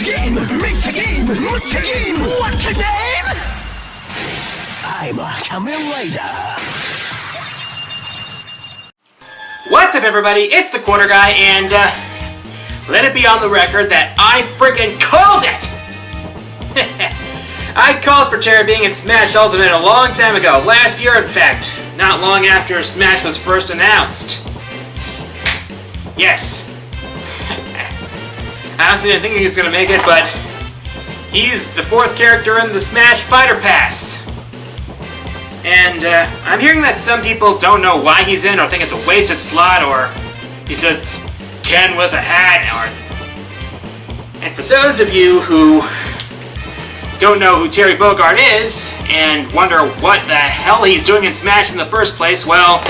game, make a game, what's a game, what's a game? I'm a Kamen Rider. What's up, everybody? It's the Quarter Guy, and let it be on the record that I freaking called it! I called for Terry being in Smash Ultimate a long time ago, last year in fact, not long after Smash was first announced. Yes. I honestly didn't think he was going to make it, but he's the 4th character in the Smash Fighter Pass. And I'm hearing that some people don't know why he's in, or think it's a wasted slot, or he's just Ken with a hat, And for those of you who don't know who Terry Bogard is, and wonder what the hell he's doing in Smash in the first place, well,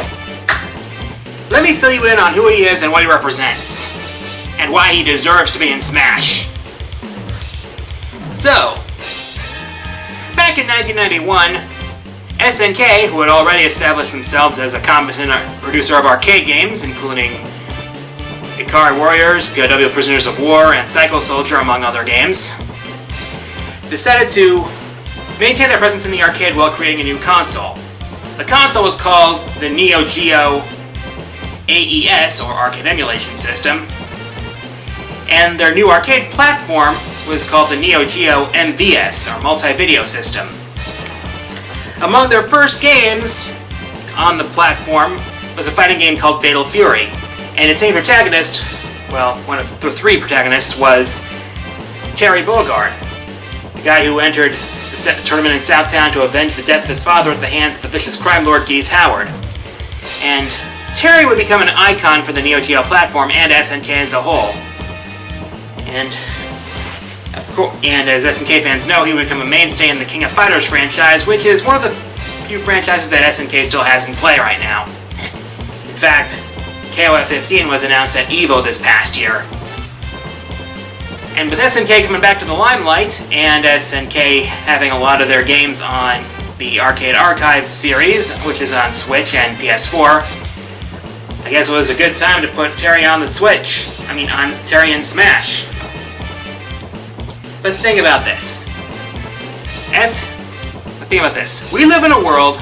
let me fill you in on who he is and what he represents, and why he deserves to be in Smash. So, back in 1991, SNK, who had already established themselves as a competent producer of arcade games, including Ikari Warriors, POW Prisoners of War, and Psycho Soldier, among other games, decided to maintain their presence in the arcade while creating a new console. The console was called the Neo Geo AES, or Arcade Emulation System, and their new arcade platform was called the Neo Geo MVS, or Multi-Video System. Among their first games on the platform was a fighting game called Fatal Fury, and its main protagonist, well, one of the 3 protagonists, was Terry Bogard, the guy who entered the tournament in Southtown to avenge the death of his father at the hands of the vicious crime lord Geese Howard. And Terry would become an icon for the Neo Geo platform and SNK as a whole. And as SNK fans know, he would become a mainstay in the King of Fighters franchise, which is one of the few franchises that SNK still has in play right now. In fact, KOF 15 was announced at EVO this past year. And with SNK coming back to the limelight, and SNK having a lot of their games on the Arcade Archives series, which is on Switch and PS4, I guess it was a good time to put Terry on the Switch. On Terry in Smash. But think about this. We live in a world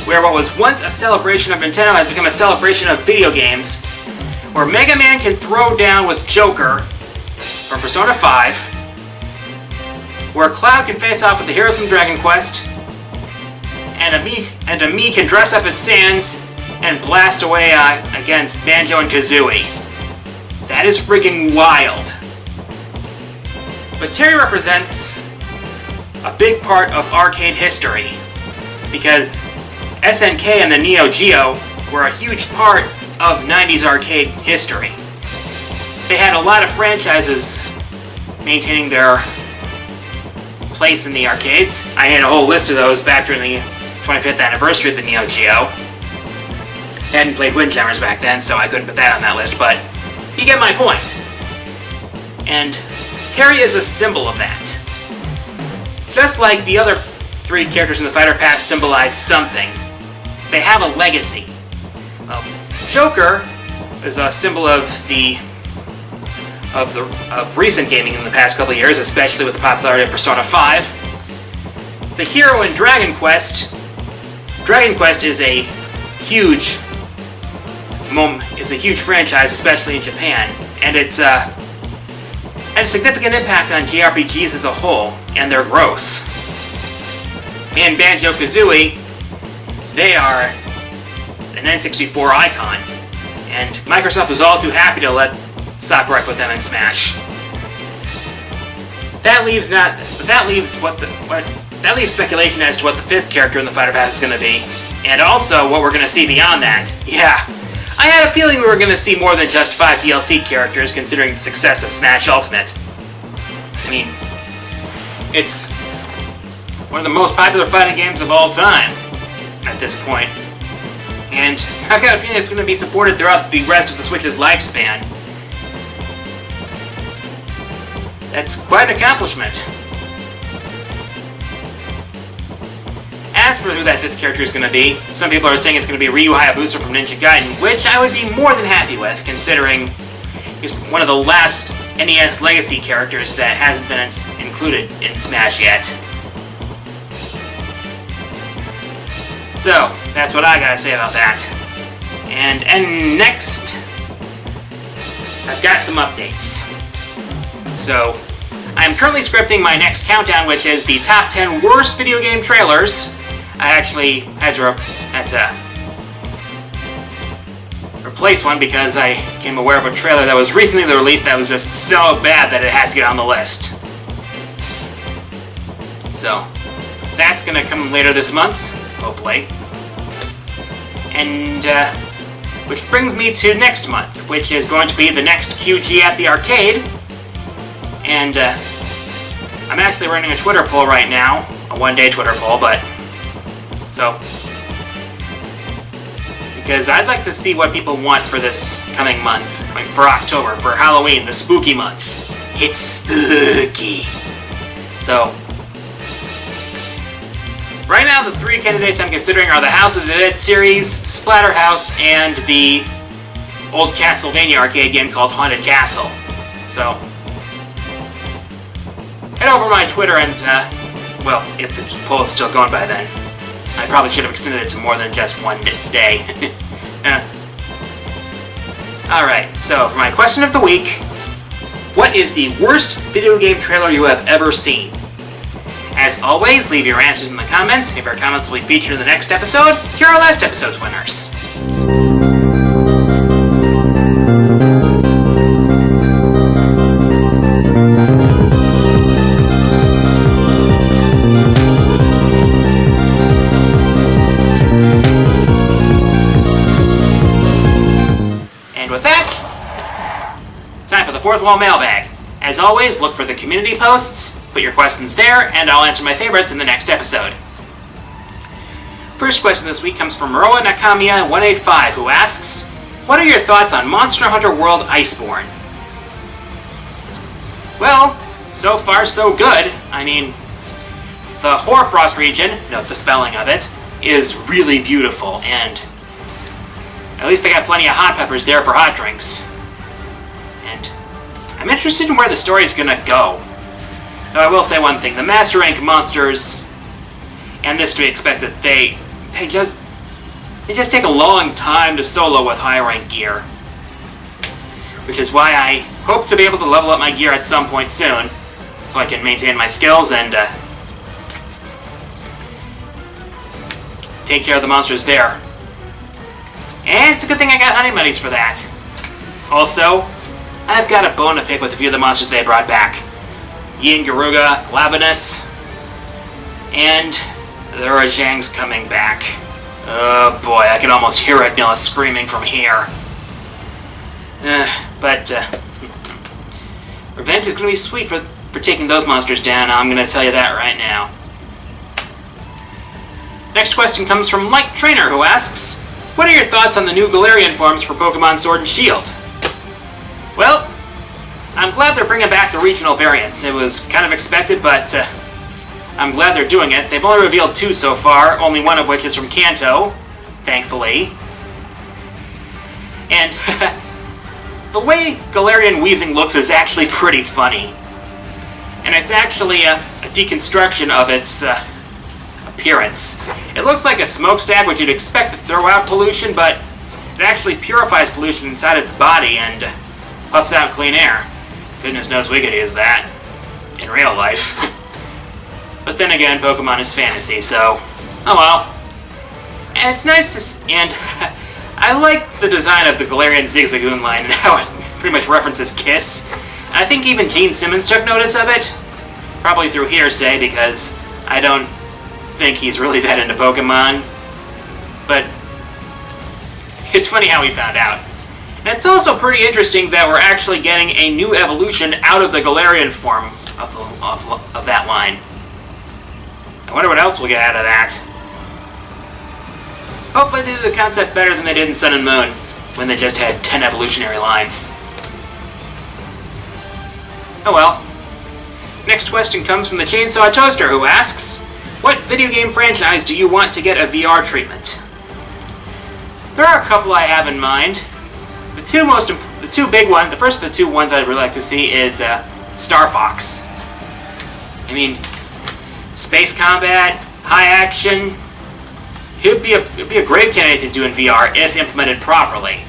where what was once a celebration of Nintendo has become a celebration of video games, where Mega Man can throw down with Joker from Persona 5, where Cloud can face off with the heroes from Dragon Quest, and a Mii can dress up as Sans and blast away against Banjo and Kazooie. That is freaking wild. But Terry represents a big part of arcade history, because SNK and the Neo Geo were a huge part of 90s arcade history. They had a lot of franchises maintaining their place in the arcades. I had a whole list of those back during the 25th anniversary of the Neo Geo. I hadn't played Windjammers back then, so I couldn't put that on that list, but you get my point. And Terry is a symbol of that. Just like the other 3 characters in the Fighter Pass symbolize something. They have a legacy. Well, Joker is a symbol of recent gaming in the past couple of years, especially with the popularity of Persona 5. The hero in Dragon Quest is a huge franchise, especially in Japan, and it's had a significant impact on JRPGs as a whole and their growth. In Banjo-Kazooie, they are an N64 icon, and Microsoft was all too happy to let Sakurai put them in Smash. That leaves speculation as to what the 5th character in the Fighter Pass is going to be, and also what we're going to see beyond that. Yeah, I had a feeling we were going to see more than just 5 DLC characters, considering the success of Smash Ultimate. It's one of the most popular fighting games of all time at this point. And I've got a feeling it's going to be supported throughout the rest of the Switch's lifespan. That's quite an accomplishment. As for who that 5th character is going to be, some people are saying it's going to be Ryu Hayabusa from Ninja Gaiden, which I would be more than happy with, considering he's one of the last NES Legacy characters that hasn't been included in Smash yet. So, that's what I gotta say about that. And next, I've got some updates. So, I'm currently scripting my next countdown, which is the top 10 worst video game trailers. I actually had to replace one because I became aware of a trailer that was recently released that was just so bad that it had to get on the list. So, that's gonna come later this month, hopefully. And, which brings me to next month, which is going to be the next QG at the arcade. And, I'm actually running a Twitter poll right now, a one-day Twitter poll, but, so, because I'd like to see what people want for this coming month, like for October, for Halloween, the spooky month. It's spooky. So, right now the three candidates I'm considering are the House of the Dead series, Splatterhouse, and the old Castlevania arcade game called Haunted Castle. So, head over to my Twitter and, well, if the poll is still going by then. I probably should have extended it to more than just one day. Alright, so for my question of the week, what is the worst video game trailer you have ever seen? As always, leave your answers in the comments. If your comments will be featured in the next episode, here are last episode's winners. Fourth Wall Mailbag. As always, look for the community posts, put your questions there, and I'll answer my favorites in the next episode. First question this week comes from Roa Nakamiya 185, who asks, what are your thoughts on Monster Hunter World Iceborne? Well, so far so good. I mean, the Hoarfrost region, note the spelling of it, is really beautiful, and at least they got plenty of hot peppers there for hot drinks. I'm interested in where the story's gonna go. Though I will say one thing, the Master Rank monsters, and this to be expected, they just take a long time to solo with high rank gear. Which is why I hope to be able to level up my gear at some point soon, so I can maintain my skills and take care of the monsters there. And it's a good thing I got Honey Muddies for that. Also, I've got a bone to pick with a few of the monsters they brought back. Yin Garuga, Glavenus, and the Rajang's coming back. Oh boy, I can almost hear Agnella screaming from here. But revenge is going to be sweet for taking those monsters down, I'm going to tell you that right now. Next question comes from Lightrainer, who asks, what are your thoughts on the new Galarian Forms for Pokemon Sword and Shield? Well, I'm glad they're bringing back the regional variants. It was kind of expected, but I'm glad they're doing it. They've only revealed 2 so far, only one of which is from Kanto, thankfully. And the way Galarian Weezing looks is actually pretty funny. And it's actually a deconstruction of its appearance. It looks like a smokestack, which you'd expect to throw out pollution, but it actually purifies pollution inside its body and puffs out clean air. Goodness knows we could use that in real life. But then again, Pokemon is fantasy, so oh well. And it's nice to and I like the design of the Galarian Zigzagoon line and how it pretty much references Kiss. I think even Gene Simmons took notice of it, probably through hearsay because I don't think he's really that into Pokemon. But it's funny how he found out. And it's also pretty interesting that we're actually getting a new evolution out of the Galarian form of that line. I wonder what else we'll get out of that. Hopefully they do the concept better than they did in Sun and Moon, when they just had 10 evolutionary lines. Oh well. Next question comes from the Chainsaw Toaster, who asks, what video game franchise do you want to get a VR treatment? There are a couple I have in mind. The the first of the two ones I'd really like to see is Star Fox. I mean, space combat, high action. It'd be a great candidate to do in VR if implemented properly.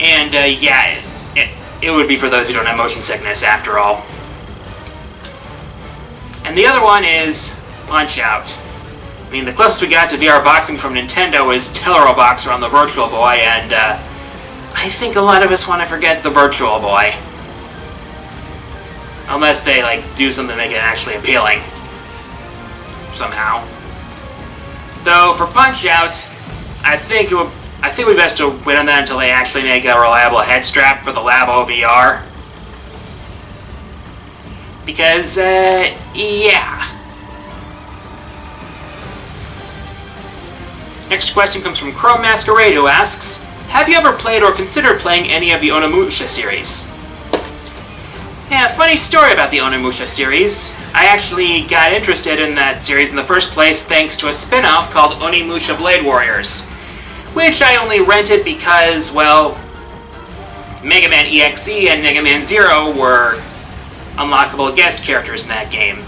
And yeah, it would be for those who don't have motion sickness after all. And the other one is Punch-Out! I mean, the closest we got to VR boxing from Nintendo is Tellero Boxer on the Virtual Boy, and I think a lot of us want to forget the Virtual Boy. Unless they do something to make it actually appealing. Somehow. Though for Punch-Out!, I think it'd be best to wait on that until they actually make a reliable head strap for the Labo VR. Because, yeah. Next question comes from Chrome Masquerade, who asks, have you ever played or considered playing any of the Onimusha series? Yeah, funny story about the Onimusha series. I actually got interested in that series in the first place thanks to a spin-off called Onimusha Blade Warriors, which I only rented because, well, Mega Man EXE and Mega Man Zero were unlockable guest characters in that game.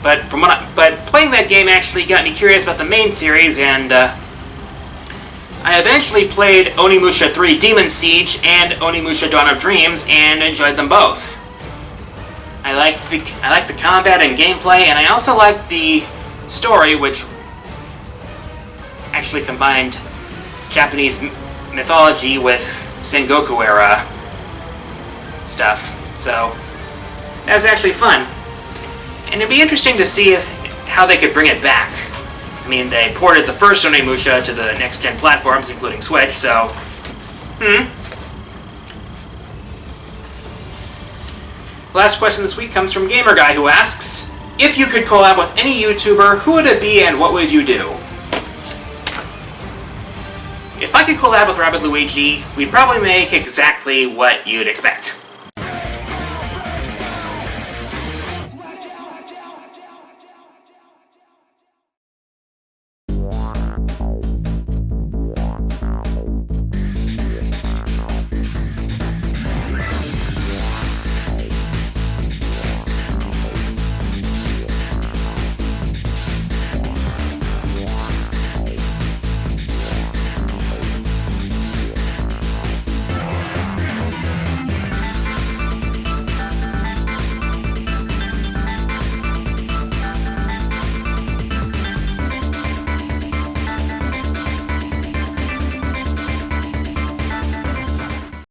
But playing that game actually got me curious about the main series, and I eventually played Onimusha 3 Demon Siege and Onimusha Dawn of Dreams and enjoyed them both. I like the combat and gameplay, and I also like the story, which actually combined Japanese mythology with Sengoku era stuff. So that was actually fun. And it'd be interesting to see how they could bring it back. I mean, they ported the first Onimusha to the next 10 platforms, including Switch, so... Last question this week comes from Gamer Guy, who asks, if you could collab with any YouTuber, who would it be and what would you do? If I could collab with Rabbid Luigi, we'd probably make exactly what you'd expect.